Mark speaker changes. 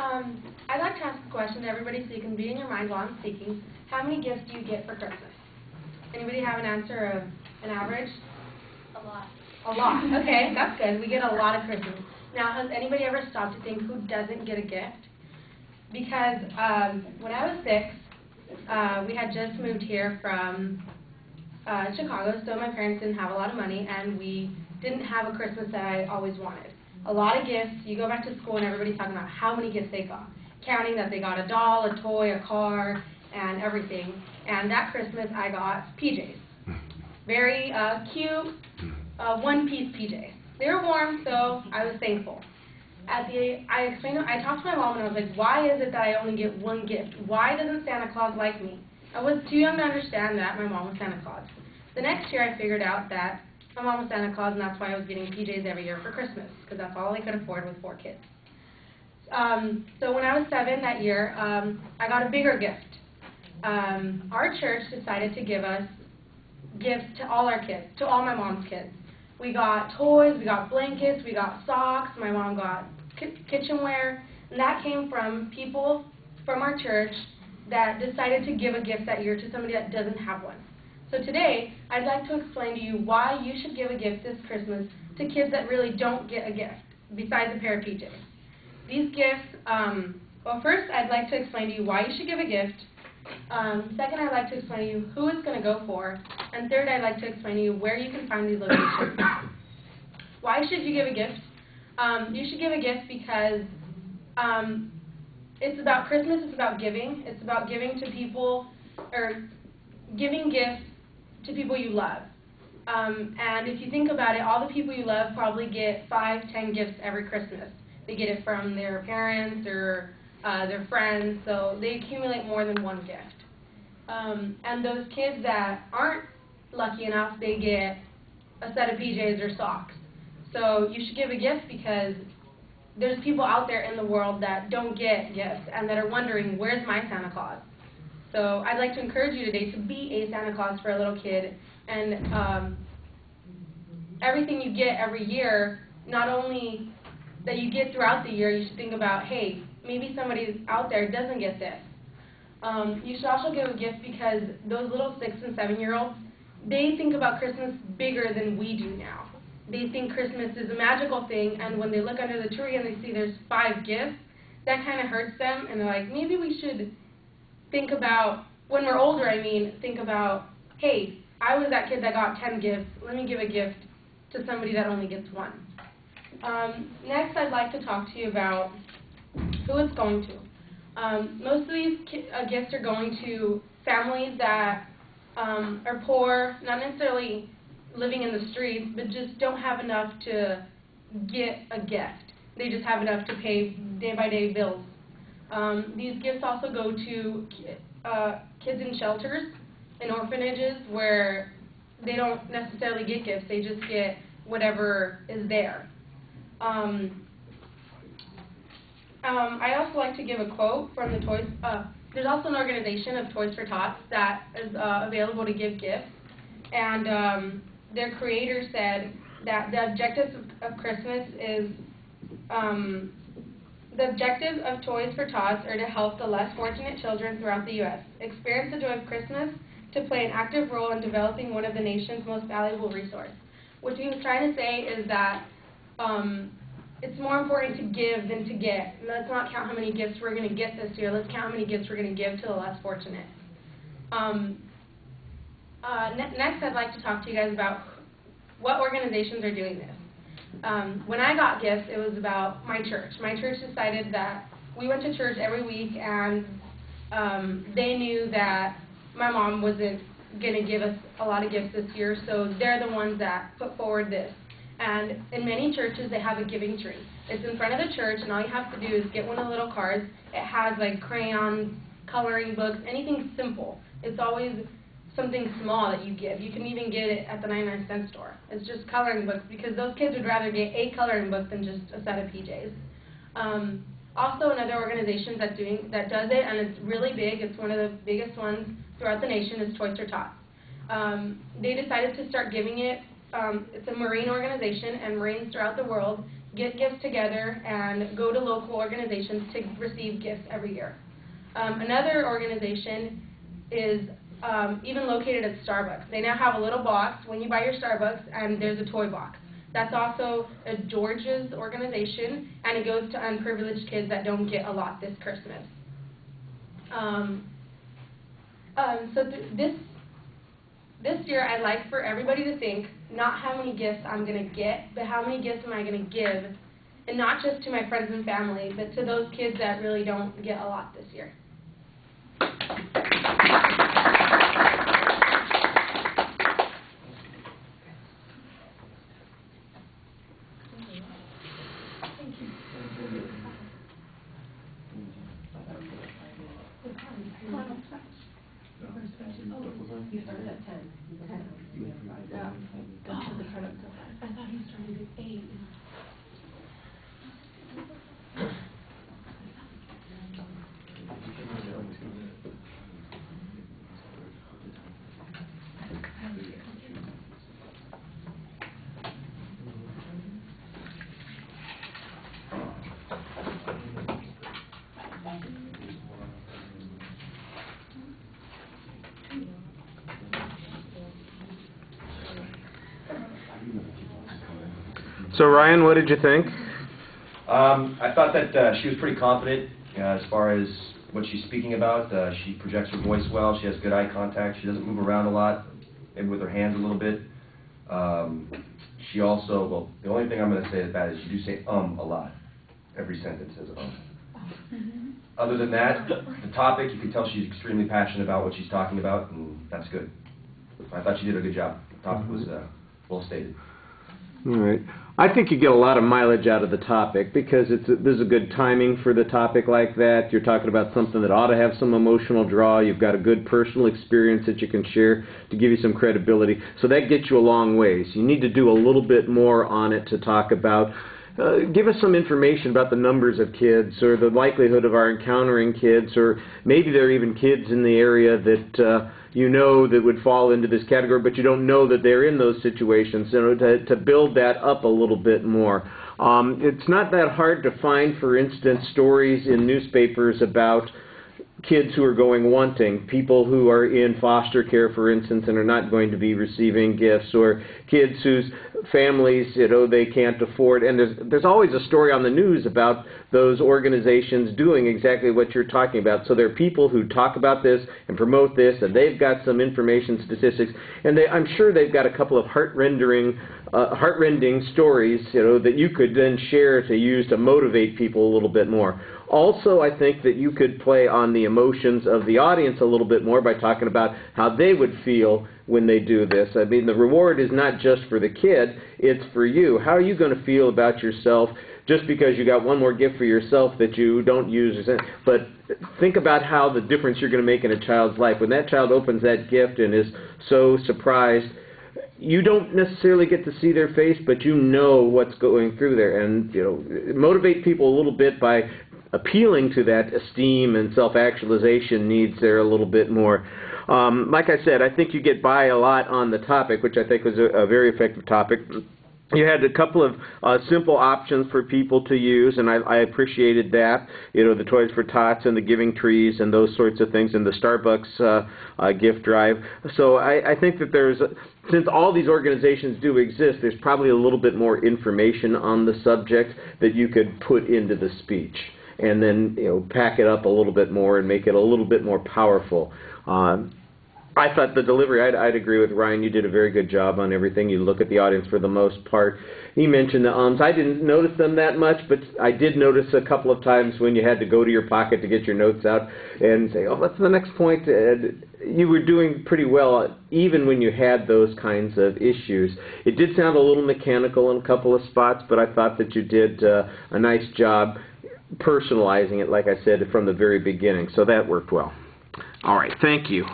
Speaker 1: I'd like to ask a question to everybody so you can be in your mind while I'm speaking. How many gifts do you get for Christmas? Anybody have an answer of an average?
Speaker 2: A lot.
Speaker 1: A lot. Okay, that's good. We get a lot of Christmas. Now, has anybody ever stopped to think who doesn't get a gift? Because when I was 6, we had just moved here from Chicago, so my parents didn't have a lot of money, and we didn't have a Christmas that I always wanted. A lot of gifts. You go back to school and everybody's talking about how many gifts they got, counting that they got a doll, a toy, a car, and everything. And that Christmas I got PJs. Very cute, one-piece PJs. They were warm, so I was thankful. I talked to my mom and I was like, why is it that I only get one gift? Why doesn't Santa Claus like me? I was too young to understand that my mom was Santa Claus. The next year I figured out that my mom was Santa Claus, and that's why I was getting PJs every year for Christmas, because that's all I could afford with 4 kids. So when I was 7 that year, I got a bigger gift. Our church decided to give us gifts to all our kids, to all my mom's kids. We got toys, we got blankets, we got socks, my mom got kitchenware, and that came from people from our church that decided to give a gift that year to somebody that doesn't have one. So today, I'd like to explain to you why you should give a gift this Christmas to kids that really don't get a gift, besides a pair of PJs. These gifts, well, first, I'd like to explain to you why you should give a gift. Second, I'd like to explain to you who it's going to go for. And third, I'd like to explain to you where you can find these locations. Why should you give a gift? You should give a gift because it's about Christmas, it's about giving. It's about giving to people, or giving gifts to people you love. And if you think about it, all the people you love probably get 5, 10 gifts every Christmas. They get it from their parents or their friends, so they accumulate more than one gift. And those kids that aren't lucky enough, they get a set of PJs or socks. So you should give a gift because there's people out there in the world that don't get gifts and that are wondering, where's my Santa Claus? So I'd like to encourage you today to be a Santa Claus for a little kid, and everything you get every year, not only that you get throughout the year, you should think about, hey, maybe somebody out there doesn't get this. You should also give a gift because those little 6 and 7-year-olds, they think about Christmas bigger than we do now. They think Christmas is a magical thing, and when they look under the tree and they see there's 5 gifts, that kind of hurts them, and they're like, maybe we should think about, when we're older, think about, hey, I was that kid that got 10 gifts. Let me give a gift to somebody that only gets 1. Next, I'd like to talk to you about who it's going to. Most of these gifts are going to families that are poor, not necessarily living in the streets, but just don't have enough to get a gift. They just have enough to pay day-by-day bills. These gifts also go to kids in shelters and orphanages where they don't necessarily get gifts, they just get whatever is there. I also like to give a quote from the Toys. There's also an organization of Toys for Tots that is available to give gifts, and their creator said that the objectives of Christmas is the objectives of Toys for Tots are to help the less fortunate children throughout the U.S. experience the joy of Christmas, to play an active role in developing one of the nation's most valuable resources. What he was trying to say is that it's more important to give than to get. Let's not count how many gifts we're going to get this year. Let's count how many gifts we're going to give to the less fortunate. Next, I'd like to talk to you guys about what organizations are doing this. When I got gifts, it was about my church. My church decided that we went to church every week, and they knew that my mom wasn't going to give us a lot of gifts this year, so they're the ones that put forward this. And in many churches, they have a giving tree. It's in front of the church, and all you have to do is get one of the little cards. It has like crayons, coloring books, anything simple. It's always something small that you give. You can even get it at the 99-cent store. It's just coloring books because those kids would rather get a coloring book than just a set of PJs. Also, another organization that does it, and it's really big, it's one of the biggest ones throughout the nation, is Toys for Tots. They decided to start giving it. It's a Marine organization, and Marines throughout the world get gifts together and go to local organizations to receive gifts every year. Another organization is even located at Starbucks. They now have a little box when you buy your Starbucks, and there's a toy box. That's also a George's organization, and it goes to unprivileged kids that don't get a lot this Christmas. So this year, I'd like for everybody to think not how many gifts I'm going to get, but how many gifts am I going to give, and not just to my friends and family, but to those kids that really don't get a lot this year.
Speaker 2: You started at 10. Yeah. I thought he started at 8.
Speaker 3: So Ryan, what did you think?
Speaker 4: I thought that she was pretty confident as far as what she's speaking about. She projects her voice well. She has good eye contact. She doesn't move around a lot, and with her hands a little bit. She also, well, the only thing I'm going to say is bad is you do say a lot. Every sentence says Other than that, the topic, you can tell she's extremely passionate about what she's talking about, and that's good. I thought she did a good job. The topic was well stated.
Speaker 3: All right. I think you get a lot of mileage out of the topic because there's a good timing for the topic like that. You're talking about something that ought to have some emotional draw. You've got a good personal experience that you can share to give you some credibility. So that gets you a long ways. You need to do a little bit more on it to talk about. Give us some information about the numbers of kids or the likelihood of our encountering kids, or maybe there are even kids in the area that you know that would fall into this category, but you don't know that they're in those situations. You know, to build that up a little bit more. It's not that hard to find, for instance, stories in newspapers about kids who are going wanting, people who are in foster care, for instance, and are not going to be receiving gifts, or kids whose families, you know, they can't afford. And there's always a story on the news about those organizations doing exactly what you're talking about. So there are people who talk about this and promote this, and they've got some information, statistics, and I'm sure they've got a couple of heartrending stories, you know, that you could then share to use to motivate people a little bit more. Also, I think that you could play on the emotions of the audience a little bit more by talking about how they would feel when they do this. I mean, the reward is not just for the kid, it's for you. How are you going to feel about yourself just because you got one more gift for yourself that you don't use? But think about how the difference you're going to make in a child's life. When that child opens that gift and is so surprised, you don't necessarily get to see their face, but you know what's going through there. And, you know, motivate people a little bit by appealing to that esteem and self-actualization needs there a little bit more. Like I said, I think you get by a lot on the topic, which I think was a very effective topic. You had a couple of simple options for people to use, and I appreciated that. You know, the Toys for Tots and the Giving Trees and those sorts of things, and the Starbucks gift drive. So I think that since all these organizations do exist, there's probably a little bit more information on the subject that you could put into the speech, and then, you know, pack it up a little bit more and make it a little bit more powerful. I thought the delivery, I'd agree with Ryan, you did a very good job on everything. You look at the audience for the most part. He mentioned the ums. I didn't notice them that much, but I did notice a couple of times when you had to go to your pocket to get your notes out and say, oh, what's the next point? You were doing pretty well even when you had those kinds of issues. It did sound a little mechanical in a couple of spots, but I thought that you did a nice job personalizing it, like I said, from the very beginning. So that worked well. All right, thank you.